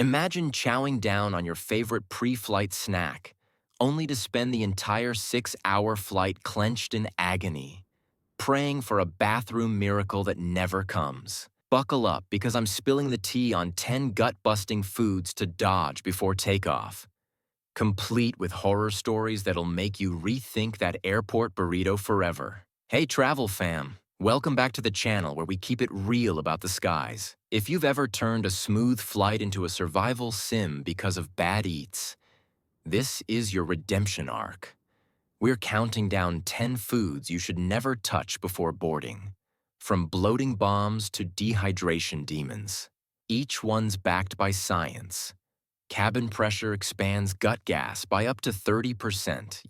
Imagine chowing down on your favorite pre-flight snack, only to spend the entire 6-hour flight clenched in agony, praying for a bathroom miracle that never comes. Buckle up because I'm spilling the tea on 10 gut-busting foods to dodge before takeoff, complete with horror stories that'll make you rethink that airport burrito forever. Hey travel fam, welcome back to the channel where we keep it real about the skies. If you've ever turned a smooth flight into a survival sim because of bad eats, this is your redemption arc. We're counting down 10 foods you should never touch before boarding, from bloating bombs to dehydration demons. Each one's backed by science. Cabin pressure expands gut gas by up to 30%,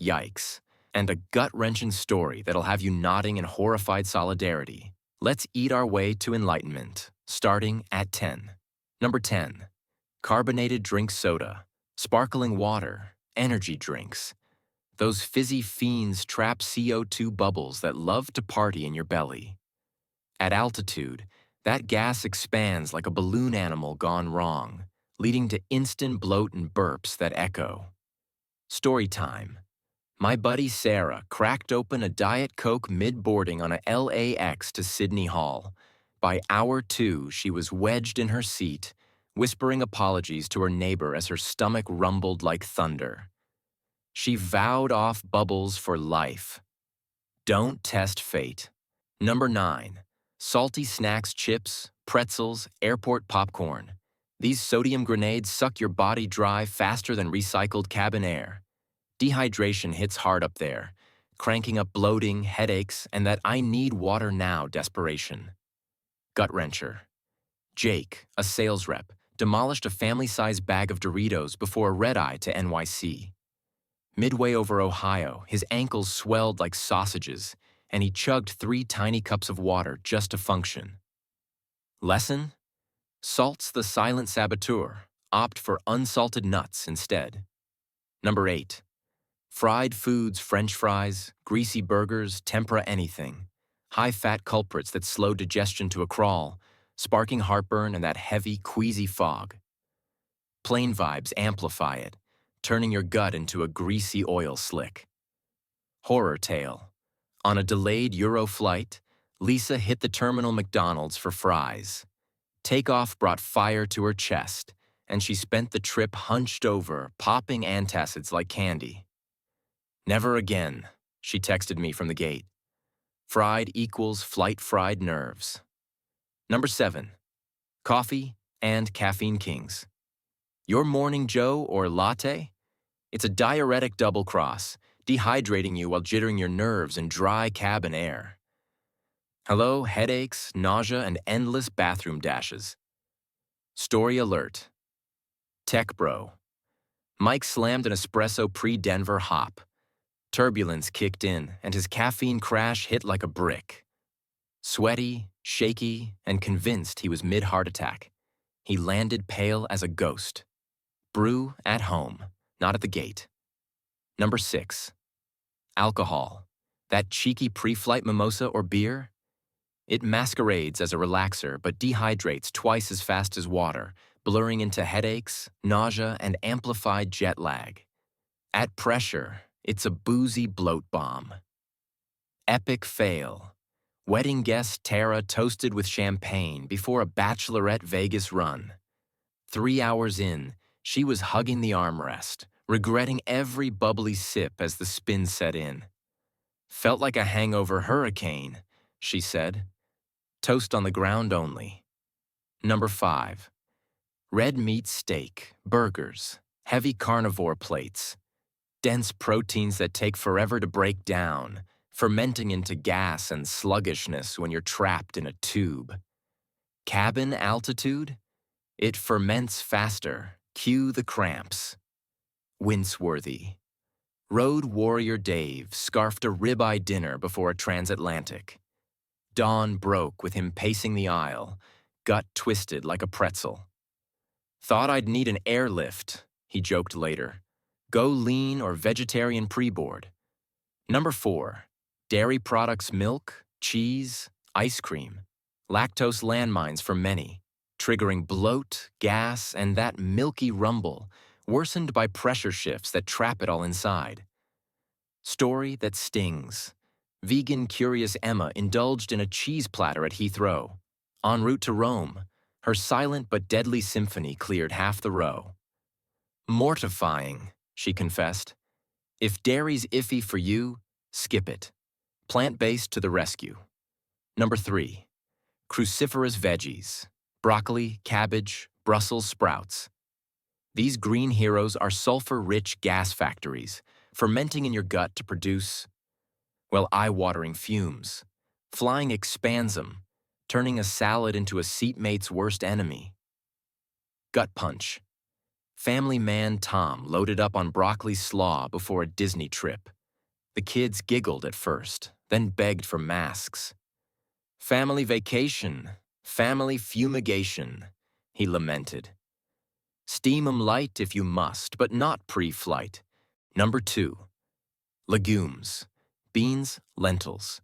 yikes, and a gut-wrenching story that'll have you nodding in horrified solidarity. Let's eat our way to enlightenment, starting at 10. Number 10. Carbonated drink soda, sparkling water, energy drinks. Those fizzy fiends trap CO2 bubbles that love to party in your belly. At altitude, that gas expands like a balloon animal gone wrong, leading to instant bloat and burps that echo. Story time. My buddy Sarah cracked open a Diet Coke mid-boarding on a LAX to Sydney Hall. By hour 2, she was wedged in her seat, whispering apologies to her neighbor as her stomach rumbled like thunder. She vowed off bubbles for life. Don't test fate. Number 9. Salty snacks, chips, pretzels, airport popcorn. These sodium grenades suck your body dry faster than recycled cabin air. Dehydration hits hard up there, cranking up bloating, headaches, and that I need water now desperation. Gut-wrencher. Jake, a sales rep, demolished a family-sized bag of Doritos before a red-eye to NYC. Midway over Ohio, his ankles swelled like sausages, and he chugged 3 tiny cups of water just to function. Lesson? Salt's the silent saboteur. Opt for unsalted nuts instead. Number 8. Fried foods, French fries, greasy burgers, tempura anything. High-fat culprits that slow digestion to a crawl, sparking heartburn and that heavy, queasy fog. Plane vibes amplify it, turning your gut into a greasy oil slick. Horror tale. On a delayed Euro flight, Lisa hit the terminal McDonald's for fries. Takeoff brought fire to her chest, and she spent the trip hunched over, popping antacids like candy. Never again, she texted me from the gate. Fried equals flight fried nerves. Number 7. Coffee and caffeine kings. Your morning Joe or latte? It's a diuretic double cross, dehydrating you while jittering your nerves in dry cabin air. Hello, headaches, nausea, and endless bathroom dashes. Story alert. Tech bro. Mike slammed an espresso pre-Denver hop. Turbulence kicked in, and his caffeine crash hit like a brick. Sweaty, shaky, and convinced he was mid-heart attack, he landed pale as a ghost. Brew at home, not at the gate. Number 6. Alcohol. That cheeky pre-flight mimosa or beer? It masquerades as a relaxer but dehydrates twice as fast as water, blurring into headaches, nausea, and amplified jet lag. At pressure, it's a boozy bloat bomb. Epic fail. Wedding guest Tara toasted with champagne before a bachelorette Vegas run. 3 hours in, she was hugging the armrest, regretting every bubbly sip as the spin set in. Felt like a hangover hurricane, she said. Toast on the ground only. Number 5. Red meat steak, burgers, heavy carnivore plates. Dense proteins that take forever to break down, fermenting into gas and sluggishness when you're trapped in a tube. Cabin altitude? It ferments faster. Cue the cramps. Wince-worthy. Road warrior Dave scarfed a ribeye dinner before a transatlantic. Dawn broke with him pacing the aisle, gut twisted like a pretzel. Thought I'd need an airlift, he joked later. Go lean or vegetarian pre-board. Number 4. Dairy products, milk, cheese, ice cream. Lactose landmines for many. triggering bloat, gas, and that milky rumble, worsened by pressure shifts that trap it all inside. Story that stings. Vegan curious Emma indulged in a cheese platter at Heathrow. En route to Rome, her silent but deadly symphony cleared half the row. Mortifying, she confessed. If dairy's iffy for you, skip it. Plant-based to the rescue. Number 3. Cruciferous veggies. Broccoli, cabbage, Brussels sprouts. These green heroes are sulfur-rich gas factories, fermenting in your gut to produce, well, eye-watering fumes. Flying expands them, turning a salad into a seatmate's worst enemy. Gut punch. Family man Tom loaded up on broccoli slaw before a Disney trip. The kids giggled at first, then begged for masks. Family vacation, family fumigation, he lamented. Steam 'em light if you must, but not pre-flight. Number 2. Legumes. Beans, lentils.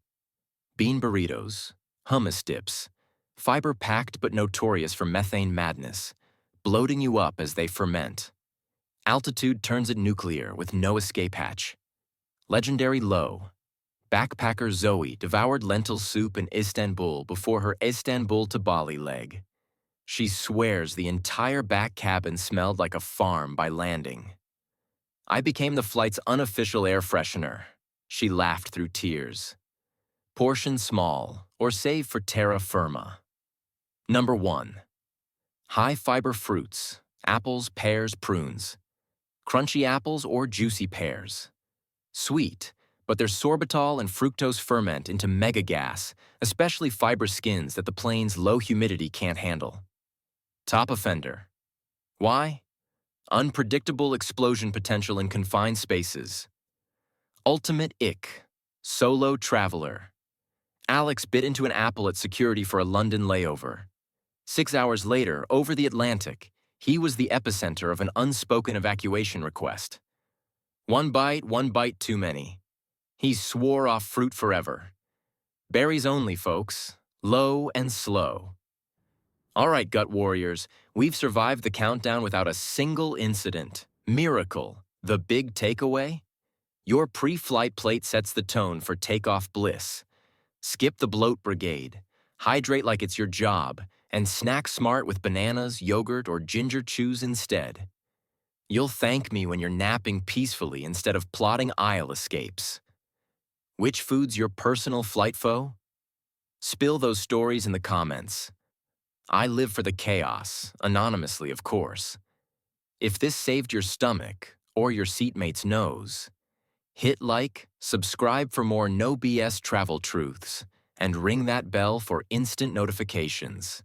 Bean burritos, hummus dips. Fiber-packed but notorious for methane madness, bloating you up as they ferment. Altitude turns it nuclear with no escape hatch. Legendary low. Backpacker Zoe devoured lentil soup in Istanbul before her Istanbul to Bali leg. She swears the entire back cabin smelled like a farm by landing. I became the flight's unofficial air freshener. She laughed through tears. Portion small, or save for terra firma. Number 1. High-fiber fruits, apples, pears, prunes. Crunchy apples or juicy pears. Sweet, but their sorbitol and fructose ferment into megagas, especially fiber skins that the plane's low humidity can't handle. Top offender. Why? Unpredictable explosion potential in confined spaces. Ultimate ick. Solo traveler. Alex bit into an apple at security for a London layover. 6 hours later, over the Atlantic, he was the epicenter of an unspoken evacuation request. One bite too many. He swore off fruit forever. Berries only, folks. Low and slow. All right, gut warriors, we've survived the countdown without a single incident. Miracle. The big takeaway? Your pre-flight plate sets the tone for takeoff bliss. Skip the bloat brigade. Hydrate like it's your job, and snack smart with bananas, yogurt, or ginger chews instead. You'll thank me when you're napping peacefully instead of plotting aisle escapes. Which food's your personal flight foe? Spill those stories in the comments. I live for the chaos, anonymously, of course. If this saved your stomach, or your seatmate's nose, hit like, subscribe for more no BS travel truths, and ring that bell for instant notifications.